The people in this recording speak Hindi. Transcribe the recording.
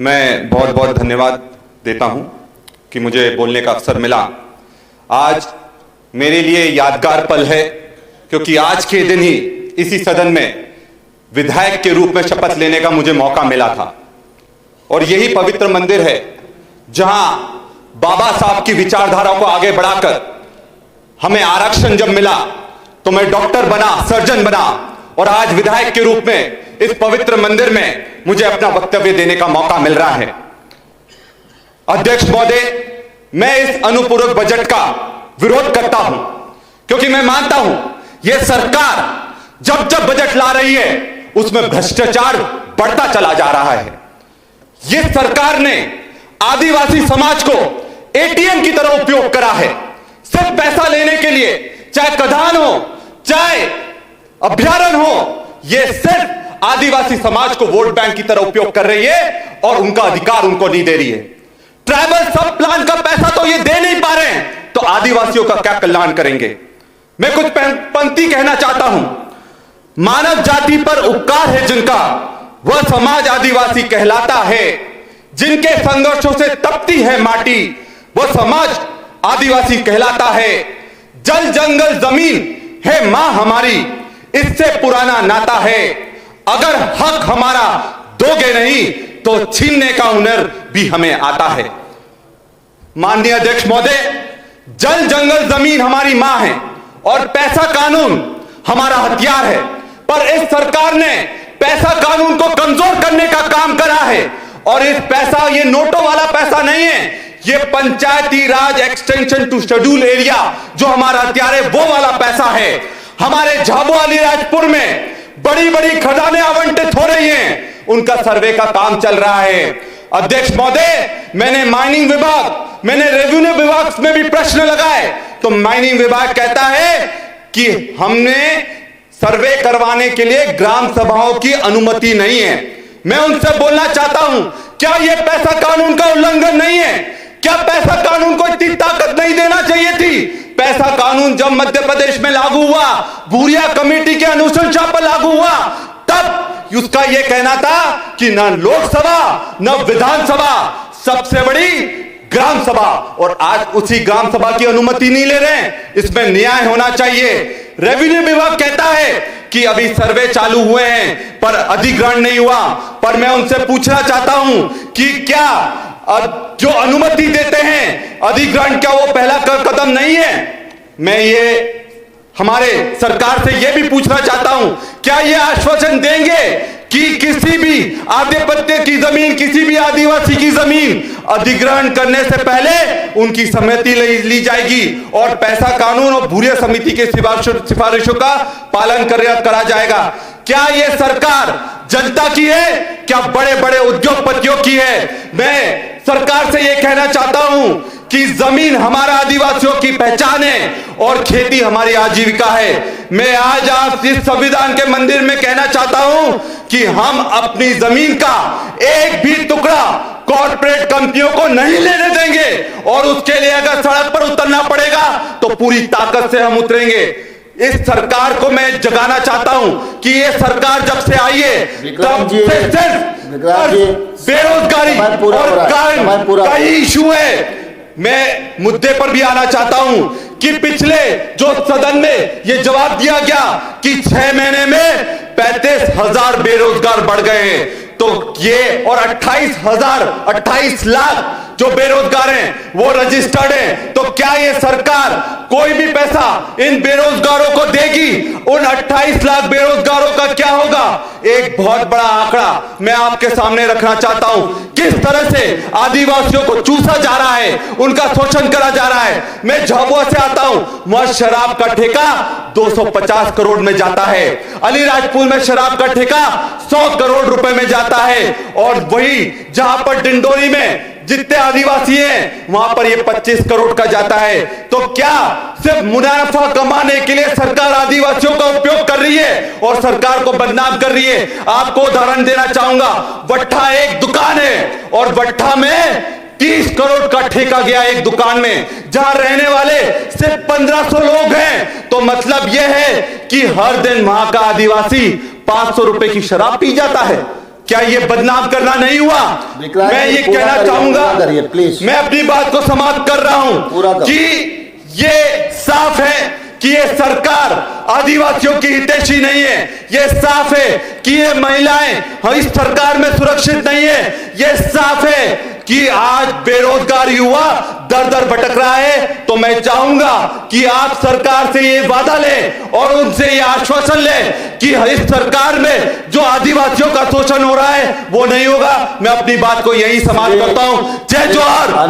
मैं बहुत बहुत धन्यवाद देता हूं कि मुझे बोलने का अवसर मिला। आज मेरे लिए यादगार पल है क्योंकि आज के दिन ही इसी सदन में विधायक के रूप में शपथ लेने का मुझे मौका मिला था और यही पवित्र मंदिर है जहां बाबा साहब की विचारधारा को आगे बढ़ाकर हमें आरक्षण जब मिला तो मैं डॉक्टर बना, सर्जन बना और आज विधायक के रूप में इस पवित्र मंदिर में मुझे अपना वक्तव्य देने का मौका मिल रहा है। अध्यक्ष महोदय, मैं इस अनुपूरक बजट का विरोध करता हूं क्योंकि मैं मानता हूं यह सरकार जब जब बजट ला रही है उसमें भ्रष्टाचार बढ़ता चला जा रहा है। यह सरकार ने आदिवासी समाज को एटीएम की तरह उपयोग करा है। सिर्फ पैसा लेने के लिए, चाहे कदान हो, चाहे अभ्यारण्य हो, यह सिर्फ आदिवासी समाज को वोट बैंक की तरह उपयोग कर रही है और उनका अधिकार उनको नहीं दे रही है। ट्राइबल सब प्लान का पैसा तो ये दे नहीं पा रहे हैं तो आदिवासियों का क्या कल्याण करेंगे। मैं कुछ पंक्ति कहना चाहता हूं। मानव जाति पर उपकार है जिनका, वह समाज आदिवासी कहलाता है। जिनके संघर्षों से तपती है माटी, वह समाज आदिवासी कहलाता है। जल जंगल जमीन है मां हमारी, इससे पुराना नाता है। अगर हक हमारा दोगे नहीं तो छीनने का हुनर भी हमें आता है। माननीय अध्यक्ष महोदय, जल जंगल जमीन हमारी मां है और पैसा कानून हमारा हथियार है, पर इस सरकार ने पैसा कानून को कमजोर करने का काम करा है। और इस पैसा, ये नोटों वाला पैसा नहीं है, ये पंचायती राज एक्सटेंशन टू शेड्यूल एरिया जो हमारा हथियार है वो वाला पैसा है। हमारे झाबुआ अलीराजपुर में बड़ी बड़ी खदानें आवंटित हो रही हैं, उनका सर्वे का काम चल रहा है। अध्यक्ष महोदय, मैंने माइनिंग विभाग, मैंने रेवेन्यू विभाग में भी प्रश्न लगाए तो माइनिंग विभाग कहता है कि हमने सर्वे करवाने के लिए ग्राम सभाओं की अनुमति नहीं है। मैं उनसे बोलना चाहता हूं, क्या यह पैसा कानून का उल्लंघन नहीं है? क्या पैसा कानून को इतनी ताकत नहीं देना चाहिए थी? पैसा कानून जब मध्य प्रदेश में लागू हुआ, भूरिया कमेटी के अनुशंसा पर लागू हुआ, तब उसका यह कहना था कि न लोकसभा न विधानसभा, सबसे बड़ी ग्राम सभा, और आज उसी ग्राम सभा की अनुमति नहीं ले रहे हैं। इसमें न्याय होना चाहिए। रेवेन्यू विभाग कहता है कि अभी सर्वे चालू हुए हैं पर अधिग्रहण नहीं हुआ, पर मैं उनसे पूछना चाहता हूं कि क्या जो अनुमति देते हैं अधिग्रहण, क्या वो पहला कदम नहीं है? मैं ये हमारे सरकार से ये भी पूछना चाहता हूं, क्या ये आश्वासन देंगे कि किसी भी आधिपत्य की जमीन, किसी भी आदिवासी की जमीन अधिग्रहण करने से पहले उनकी सहमति ली जाएगी और पैसा कानून और भूरिया समिति के सिफारिशों का पालन करा जाएगा? क्या यह सरकार जनता की है? क्या बड़े बड़े उद्योगपतियों की है? मैं सरकार से यह कहना चाहता हूं कि जमीन हमारा आदिवासियों की पहचान है और खेती हमारी आजीविका है। मैं आज इस संविधान के मंदिर में कहना चाहता हूं कि हम अपनी जमीन का एक भी टुकड़ा कॉर्पोरेट कंपनियों को नहीं लेने देंगे और उसके लिए अगर सड़क पर उतरना पड़ेगा तो पूरी ताकत से हम उतरेंगे। इस सरकार को मैं जगाना चाहता हूं कि ये सरकार जब से आई है तब से सिर्फ बेरोजगारी और का इशू है। मैं मुद्दे पर भी आना चाहता हूं कि पिछले जो सदन में ये जवाब दिया गया कि 6 महीने में 35,000 बेरोजगार बढ़ गए हैं, तो ये और 28 लाख जो बेरोजगार हैं वो रजिस्टर्ड हैं, तो क्या ये सरकार कोई भी पैसा इन बेरोजगारों को देगी? उन 28 लाख बेरोजगारों का क्या होगा? एक बहुत बड़ा आंकड़ा मैं आपके सामने रखना चाहता हूं, किस तरह से आदिवासियों को चूसा जा रहा है, उनका शोषण करा जा रहा है। मैं झाबुआ से आता हूं, वहां शराब का ठेका 250 करोड़ में जाता है। अलीराजपुर में शराब का ठेका 100 करोड़ रुपए में जाता है और वही जहां पर डिंडोरी में जितने आदिवासी हैं वहां पर ये 25 करोड़ का जाता है। तो क्या सिर्फ मुनाफा कमाने के लिए सरकार आदिवासियों का उपयोग कर रही है और सरकार को बदनाम कर रही है? आपको उदाहरण देना चाहूंगा, वट्ठा एक दुकान है और वट्ठा में 30 करोड़ का ठेका गया एक दुकान में, जहां रहने वाले सिर्फ 1500 लोग हैं। तो मतलब यह है कि हर दिन वहां का आदिवासी 500 रुपए की शराब पी जाता है। क्या ये बदनाम करना नहीं हुआ? मैं ये कहना चाहूंगा, मैं अपनी बात को समाप्त कर रहा हूं कि ये साफ है कि ये सरकार आदिवासियों की हितैषी नहीं है। ये साफ है कि ये महिलाएं इस सरकार में सुरक्षित नहीं है। ये साफ है कि आज बेरोजगार युवा दर दर भटक रहा है। तो मैं चाहूंगा कि आप सरकार से ये वादा लें और उनसे ये आश्वासन लें कि इस सरकार में जो आदिवासियों का शोषण हो रहा है वो नहीं होगा। मैं अपनी बात को यही समाप्त करता हूं। जय जोहार।